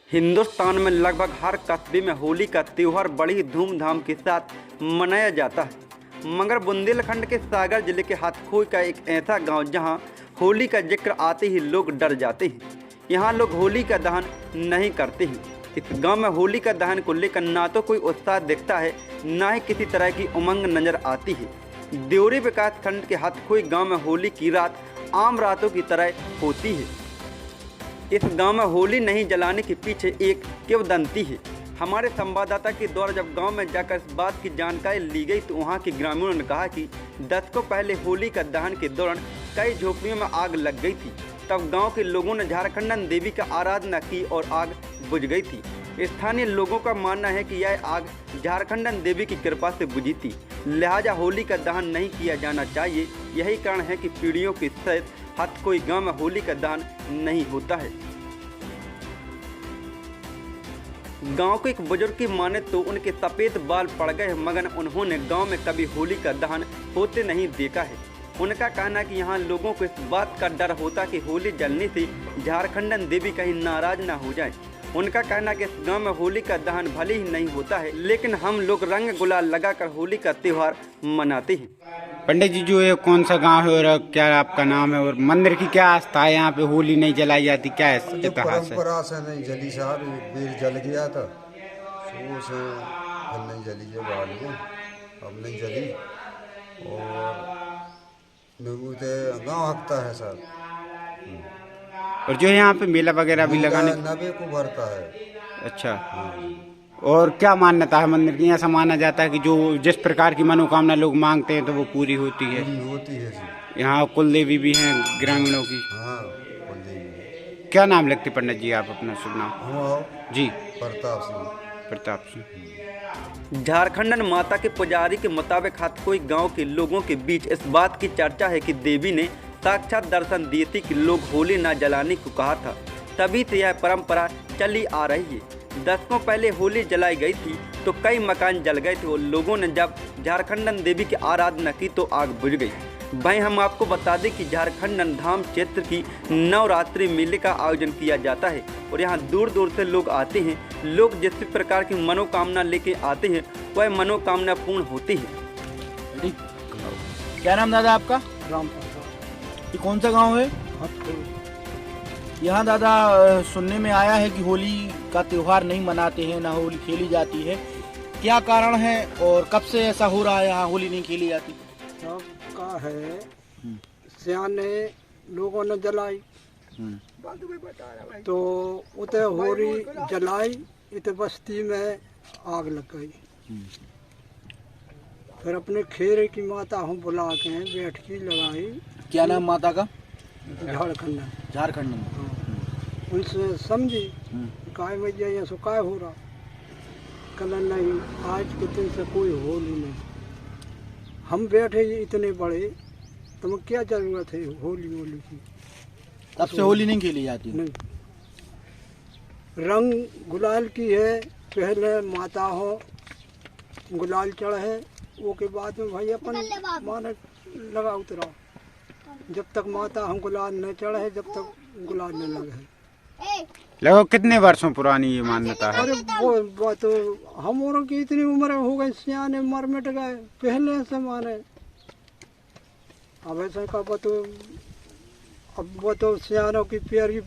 हिंदुस्तान में लगभग हर कस्बे में होली का त्यौहार बड़ी धूमधाम के साथ मनाया जाता है, मगर बुंदेलखंड के सागर जिले के हाथखोई का एक ऐसा गांव जहां होली का जिक्र आते ही लोग डर जाते हैं। यहां लोग होली का दहन नहीं करते हैं। इस गांव में होली का दहन को लेकर ना तो कोई उत्साह दिखता है, ना ही किसी तरह की उमंग नजर आती है। देवरी विकास खंड के हाथखोई गाँव में होली की रात आम रातों की तरह होती है। इस गांव में होली नहीं जलाने के पीछे एक किंवदंती है। हमारे संवाददाता के द्वारा जब गांव में जाकर इस बात की जानकारी ली गई तो वहां के ग्रामीणों ने कहा कि दशकों पहले होली का दहन के दौरान कई झोपड़ियों में आग लग गई थी। तब गांव के लोगों ने झारखंडन देवी का आराधना की और आग बुझ गई थी। स्थानीय लोगों का मानना है कि यह आग झारखंडन देवी की कृपा से बुझी थी, लिहाजा होली का दहन नहीं किया जाना चाहिए। यही कारण है कि पीढ़ियों के साथ हाथखोई गांव में होली का दहन नहीं होता है। गांव के एक बुजुर्ग की माने तो उनके सफेद बाल पड़ गए, मगर उन्होंने गांव में कभी होली का दहन होते नहीं देखा है। उनका कहना है कि यहाँ लोगों को इस बात का डर होता कि होली जलने से झारखंडन देवी कहीं नाराज ना हो जाए। उनका कहना है कि इस गांव में होली का दहन भले ही नहीं होता है, लेकिन हम लोग रंग गुलाल लगाकर होली का त्यौहार मनाते हैं। पंडित जी, जो ये कौन सा गांव है और क्या आपका नाम है और मंदिर की क्या आस्था है? यहाँ पे होली नहीं जलाई जाती, क्या है इतिहास है? परंपरा से नहीं जली साहब, बीर जल गया था शुरू से, फिर नहीं जली है बाद में, अब नहीं जली। और गाँव हकता है सर। और जो यहाँ पे मेला वगैरह भी लगाने नबे को भरता है। अच्छा, और क्या मान्यता है मंदिर की? ऐसा माना जाता है कि जो जिस प्रकार की मनोकामना लोग मांगते हैं तो वो पूरी होती है। होती है जी। यहाँ कुल देवी भी हैं ग्रामीणों की। हाँ, कुल देवी। क्या नाम लगते पंडित जी? आप अपना शुभ नाम? हम जी, प्रताप सिंह। प्रताप सिंह। झारखंडन माता के पुजारी के मुताबिक हाथखोई गांव के लोगों के बीच इस बात की चर्चा है कि देवी ने साक्षात दर्शन दिए थे कि लोग होली न जलाने को कहा था। तभी से यह परंपरा चली आ रही है। दशकों पहले होली जलाई गई थी तो कई मकान जल गए थे और लोगों ने जब झारखंडन देवी की आराधना की तो आग बुझ गई। वहीं हम आपको बता दें कि झारखंडन धाम क्षेत्र की नवरात्रि मेले का आयोजन किया जाता है और यहाँ दूर दूर से लोग आते हैं। लोग जिस प्रकार की मनोकामना लेके आते हैं वह मनोकामना पूर्ण होती है। क्या नाम दादा आपका? राम। ये कौन सा गांव है? यहाँ दादा सुनने में आया है कि होली का त्योहार नहीं मनाते हैं, ना होली खेली जाती है। क्या कारण है और कब से ऐसा हो रहा है यहाँ होली नहीं खेली जाती? सबका है, सियाने लोगों ने जलाई तो उते होली जलाई, इते बस्ती में आग लग गई। फिर अपने खेरे की माता हम बुला के बैठकी लगाई। क्या नाम माता का? झारखंड। झारखंड में। उनसे समझी काय मैया यहाँ से काय हो रहा, कल नहीं आज के दिन से कोई होली नहीं। हम बैठे इतने बड़े, तुम्हें क्या जरूरत है होली की? तब से होली नहीं खेली जाती? नहीं, रंग गुलाल की है। पहले माता हो गुलाल चढ़े, वो के बाद में भाई अपन माने लगा उतरा। जब तक माता हम गुलाल न चढ़े, जब तक गुलाल न लगे। लगभग कितने वर्षों पुरानी ये मान्यता है? अरे वो तो हम की इतनी उम्र हो गई, सियाने मर मिट गए पहले से माने। अब ऐसा का तो अब वो तो सियानों की प्यारी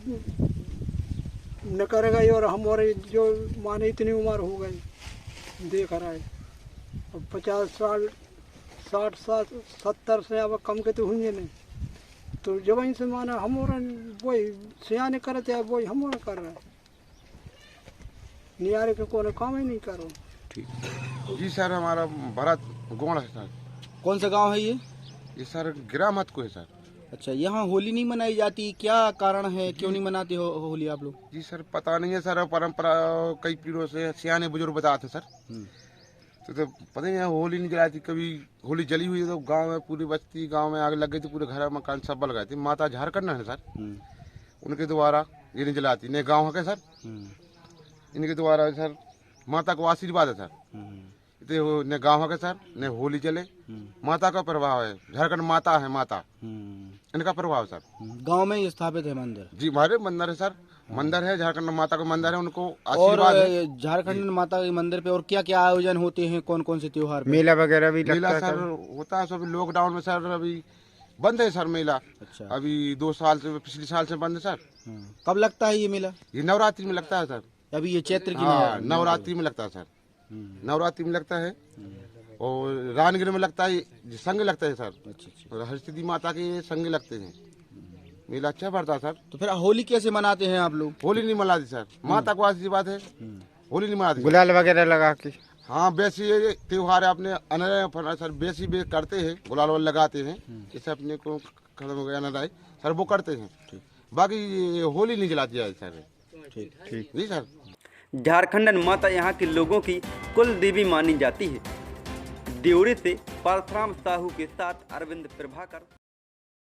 न कर गई और हमारे जो माने इतनी उम्र हो गई देख रहा है। अब 50 साल 60 साल 70 से अब कम के तो हुए नहीं, तो जब वहीं से माना हमारा वही सियाने करते हैं, वही हमारा कर रहा है। नियारे के कोने काम ही नहीं करो। ठीक जी सर, हमारा भरत गोड़ है सर। कौन सा गांव है ये? ये सर ग्राम हत को है सर। अच्छा, यहाँ होली नहीं मनाई जाती, क्या कारण है? क्यों नहीं मनाते हो होली आप लोग? जी सर, पता नहीं है सर, परंपरा कई पीढ़ियों से सियाने बुजुर्ग बताते सर। तो पता नहीं है, होली नहीं जलाई थी कभी। होली जली हुई है तो गांव में पूरी बस्ती, गांव में आग लग गई थी, पूरे घर मकान सब बल गए थे। माता झारखंड है सर, उनके द्वारा ये नहीं जलाती। ने गाँव है सर, इनके द्वारा सर माता को आशीर्वाद है सर। ने गाँव है सर, ने होली जले, माता का प्रभाव है। झारखंड माता है, माता इनका प्रभाव सर। गांव में ही स्थापित है मंदिर? जी, हमारे मंदिर है सर। मंदिर है, झारखंड माता का मंदिर है, उनको और आशीर्वाद है। झारखंड माता के मंदिर पे और क्या क्या आयोजन होते हैं, कौन कौन से त्योहार पे? मेला वगैरह भी मेला लगता है सर होता है, सब लॉकडाउन में सर अभी बंद है सर मेला। अच्छा। अभी 2 साल से, पिछले साल से बंद है सर। कब लगता है ये मेला? ये नवरात्रि में लगता है सर। अभी ये चैत्र की हाँ, नवरात्रि में लगता है सर, नवरात्रि में लगता है। और रानगिर में लगता है, संग लगता है सर। अच्छा। और हरसिद्धि माता के संग लगते हैं, मेला अच्छा पड़ता है सर। तो फिर होली कैसे मनाते हैं आप लोग? होली नहीं मनाती सर, माता को आशीर्वाद है, होली नहीं मनाती। गुलाल वगैरह लगा के। हाँ, वैसे ये त्योहार अपने अनय सर बेसी बे करते हैं, गुलाल वाल लगाते हैं, जैसे अपने को खत्म हो गया अनदाय सर वो करते हैं। बाकी ये होली नहीं जलाती है सर। ठीक। जी सर। झारखंडन माता यहाँ के लोगों की कुल देवी मानी जाती है। देवरी से परशुराम साहू के साथ अरविंद प्रभाकर।